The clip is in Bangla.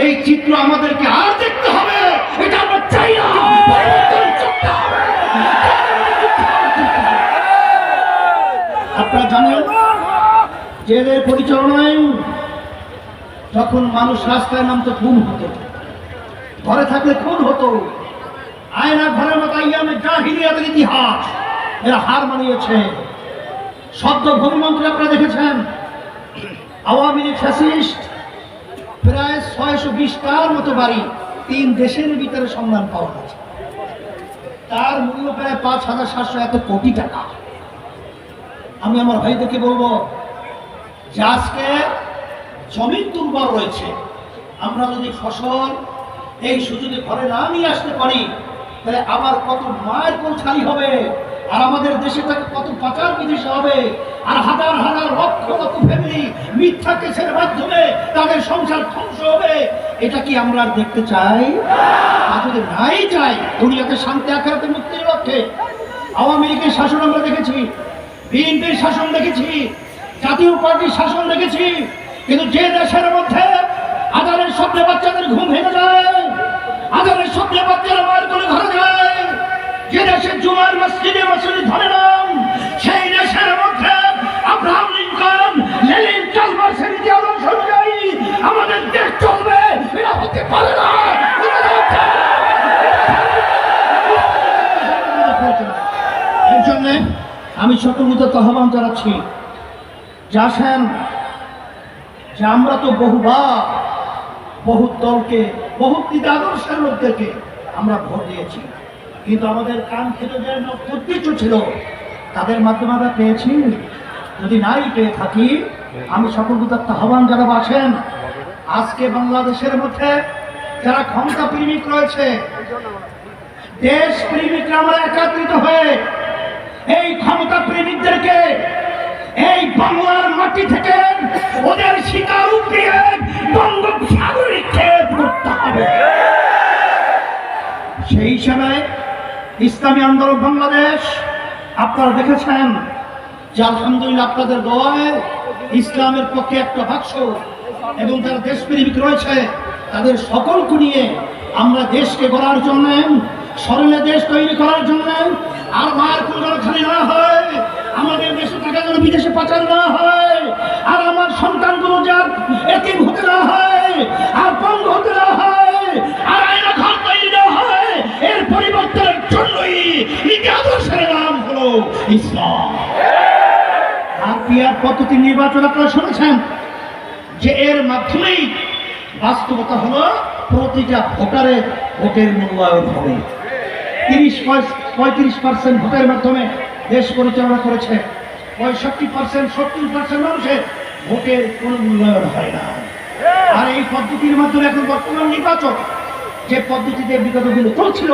এই চিত্র আমাদেরকে আর দেখতে হবে, এটা আমরা চাই না, পরিবর্তন করতে হবে। আপনারা জানেন জেলের পরিচালনায় যখন মানুষ রাস্তায় নামতো খুন হতো, ঘরে থাকলে খুন হতো, আয়না ঘরের মতো আইয়ামে জাহিলিয়াতের ইতিহাস এরা হার মানিয়েছে। শব্দ ভূমিমন্ত্রী আপনারা দেখেছেন, আওয়ামী লীগ ফ্যাসিস্ট প্রায় 620টার মতো বাড়ি 3 দেশের ভিতরে সন্ধান পাওয়া গেছে। তার মূল্য প্রায় 5,700 এত কোটি টাকা। আমি আমার ভাইদেরকে বলবো যে আজকে জমিন দুর্বল রয়েছে, আমরা যদি ফসল এই সুযোগে ঘরে না নিয়ে আসতে পারি তাহলে আবার কত মায়ের কোল খালি হবে, আর আমাদের দেশে থেকে কত পাচার বিদেশে হবে, আর হাজার হাজার লক্ষ লক্ষ ফ্যামিলি মিথ্যা কেসের মাধ্যমে তাদের সংসার ধ্বংস হবে। এটা কি আমরা আর দেখতে চাই? আর যদি নাই চাই দুনিয়াতে শান্তি আখেরাতে মুক্তির লক্ষ্যে আওয়ামী লীগের শাসন আমরা দেখেছি, বিএনপির শাসন দেখেছি, জাতীয় পার্টির শাসন দেখেছি, কিন্তু যে দেশের মধ্যে আজানের স্বপ্নে বাচ্চাদের ঘুম ভেঙে যায়, আজানের স্বপ্নে বাচ্চারা মায়ের করে ঘরে যায়, যে দেশের জুমার মসজিদে মসজিদে ধরে নাম, সেই দেশের মধ্যে আব্রাহাম লিঙ্কন, লেনিন, চার্লসের ইতিহাস অনুযায়ী আমাদের দেশ চলবে, এটা হতে পারে না। এই জন্য আমি সকলকে আহ্বান জানাচ্ছি যে আসেন, যে আমরা তো বহুবার বহু দলকে, বহু আদর্শের লোকদেরকে আমরা ভোট দিয়েছি, কিন্তু আমাদের কান খেতে যে উদ্দেশ্য ছিল তাদের মাধ্যমে আমরা পেয়েছি। যদি নাই পেয়ে থাকি আমি সকলকে আহ্বান জানাবো, আসেন আজকে বাংলাদেশের মধ্যে যারা ক্ষমতা প্রেমিক রয়েছে, দেশ প্রেমিকরা আমরা একত্রিত হয়ে এই ক্ষমতা প্রেমিকদেরকে এই বাংলার মাটি থেকে ওদের শিকার উপড়িয়ে বঙ্গোপসাগরে নিক্ষেপ করতে হবে। সেই হিসাবে ইসলামী আন্দোলন বাংলাদেশ আপনারা দেখেছেন যে আলহামদুলিল্লাহ আপনাদের দোয়ায় ইসলামের পক্ষে একটা বাক্স এবং যারা দেশপ্রেমিক রয়েছে তাদের সকলকে নিয়ে আমরা দেশকে গড়ার জন্য, স্মরণে দেশ তৈরি করার জন্য, আর মায়ের কোল খালি না হয়, আমাদের দেশে টাকা যেন বিদেশে পাচার না হয়, আর আমার সন্তানগুলো যার এতিম হতে না হয়, আর বন্ধ হতে না হয়, আর আয়না ঘর তৈরি না হয়, এর পরিবর্তনের জন্যই আদর্শের নাম হলো ইসলাম। আর পিয়ার পদ্ধতি নির্বাচন আপনারা শুনেছেন যে এর মাধ্যমেই বাস্তবতা হলো প্রতিটা ভোটারের ভোটের মূল্যায়ন হবে। 35% ভোটের মাধ্যমে দেশ পরিচালনা করেছে, 65%, 70% মানুষের ভোটের কোনো মূল্যায়ন হয় না। আর এই পদ্ধতির মাধ্যমে এখন বর্তমান নির্বাচন যে পদ্ধতিতে বিগত দিন চলছিল